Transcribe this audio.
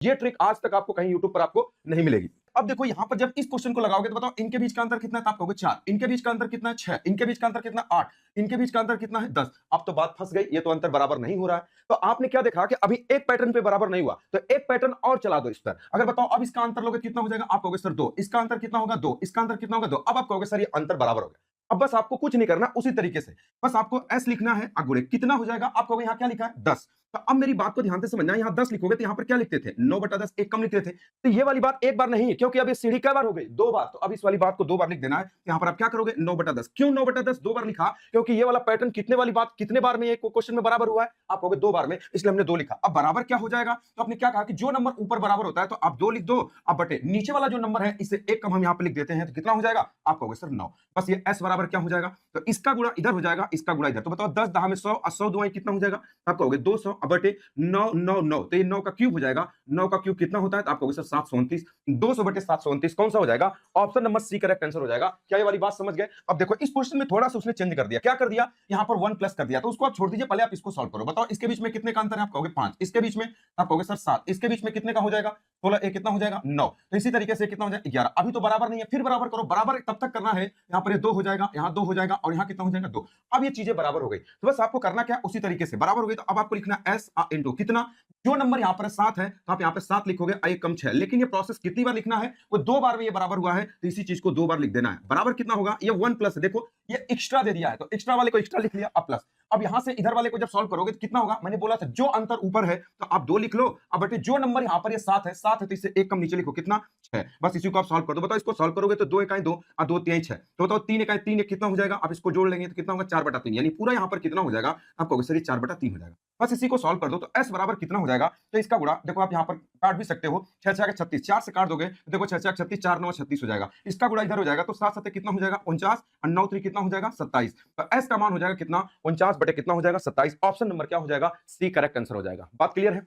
ये ट्रिक आज तक आपको कहीं यूट्यूब पर आपको नहीं मिलेगी। अब देखो यहां पर जब इस क्वेश्चन को लगाओगे तो बताओ इनके बीच का अंतर कितना है, तो आप कहोगे 4, इनके बीच का अंतर कितना है 6, इनके बीच का अंतर कितना 8, इनके बीच का अंतर कितना है 10। अब तो बात फंस गई, ये तो अंतर बराबर नहीं हो रहा है। तो आपने क्या देखा कि अभी एक पैटर्न पे बराबर नहीं हुआ, तो एक पैटर्न और चला दो इस पर। अगर बताओ अब इसका अंतर लोगे कितना हो जाएगा, आप कहोगे सर 2, इसका अंतर कितना होगा 2, इसका अंतर कितना होगा 2। अब आप कहोगे सर ये अंतर बराबर हो गया। अब बस आपको कुछ नहीं करना, उसी तरीके से बस आपको एस लिखना है, अगुणे कितना हो जाएगा, आप कहोगे यहाँ क्या लिखा है 10। तो अब मेरी बात को ध्यान से समझना, यहाँ 10 लिखोगे तो यहाँ पर क्या लिखते थे 9/10, एक कम लिखते थे। तो ये वाली बात एक बार नहीं है, क्योंकि अब ये सीढ़ी क्या बार हो गई 2 बार, तो अब इस वाली बात को 2 बार लिख देना है। यहाँ पर आप क्या करोगे 9/10। क्यों 9/10 2 बार लिखा, क्योंकि ये वाला पैटर्न कितने वाली बात कितने बार में ये क्वेश्चन में बराबर हुआ है, आप कहोगे 2 बार में, इसलिए हमने 2 लिखा। अब बराबर क्या हो जाएगा, तो आपने क्या कहा कि जो नंबर ऊपर बराबर होता है तो आप 2 लिख दो, अब बटे नीचे वाला जो नंबर है इसे एक कम हम यहाँ पे लिख देते हैं, तो कितना हो जाएगा, आप कहोगे सर 9। बस ये एस बराबर क्या हो जाएगा, तो इसका गुणा इधर हो जाएगा, इसका गुणा इधर। तो बताओ 10 10 में 100 और 100 दुआएं कितना हो जाएगा, आप कहोगे 200 बटे 9 9 9, तो ये 9 का क्यूब हो जाएगा। 9 का क्यूब कितना होता है, तो आप कहोगे सर 729। 200 बटे 729 कौन सा हो जाएगा, option number C correct answer हो जाएगा। क्या ये वाली बात समझ गए। अब देखो इस क्वेश्चन में थोड़ा सा उसने चेंज कर दिया, क्या कर दिया, यहाँ पर 1 प्लस कर दिया, तो उसको आप छोड़ दीजिए, पहले आप इसको सॉल्व करो। बताओ इसके बीच में कितने का अंतर है, आप कहोगे 5, इसके बीच में आप कहोगे सर 7, इसके बीच में कितने का हो जाएगा 16, एक कितना हो जाएगा 9, तो इसी तरीके से कितना हो जाएगा 11। अभी तो बराबर नहीं है, फिर बराबर करो, बराबर तब तक करना है, यहाँ पर ये 2 हो जाएगा, यहाँ 2 हो जाएगा और यहाँ कितना हो जाएगा 2। अब ये चीजें बराबर हो गई, तो बस आपको करना क्या, उसी तरीके से बराबर हो गई, तो अब आपको लिखना एस इंटू कितना, जो नंबर यहाँ पर 7 है तो आप यहाँ पे 7 लिखोगे, एक कम 6। लेकिन ये प्रोसेस कितनी बार लिखना है, वो 2 बार में ये बराबर हुआ है, तो इसी चीज को 2 बार लिख देना है। बराबर कितना होगा, ये 1 प्लस है, देखो ये एक्स्ट्रा दे दिया है, तो एक्स्ट्रा वाले को एक्स्ट्रा लिख लिया, अब प्लस। अब यहां से इधर वाले को जब सॉल्व करोगे तो कितना होगा, मैंने बोला था जो अंतर ऊपर है तो आप 2 लिख लो, अब बटे जो नंबर यहाँ पर ये 7 है, 7 है तो इससे एक कम नीचे लिखो, कितना 6। बस इसी को आप सॉल्व कर दो। बताओ इसको सॉल्व करोगे तो 2 इकाई 2 और 2 3 6, तो बताओ 3 इकाई 3 कितना हो जाएगा, आप इसको जोड़ लेंगे तो कितना होगा 4/3, यानी पूरा यहाँ पर कितना हो जाएगा, आप कहोगे सर ये 4/3 हो जाएगा। बस इसी को सॉल्व कर दो, तो एस बराबर कितना हो जाएगा, तो इसका गुणा देखो आप यहाँ पर काट भी सकते हो, 6 6 36, 4 से काट दोगे तो देखो 6 6 36, 4 9 36 हो जाएगा। इसका गुणा इधर हो जाएगा, तो 7 7 कितना हो जाएगा 49 और 9 3 कितना हो जाएगा 27। तो एस का मान हो जाएगा कितना 49 बटे कितना हो जाएगा 27। ऑप्शन नंबर क्या हो जाएगा, सी करेक्ट आंसर हो जाएगा। बात क्लियर है।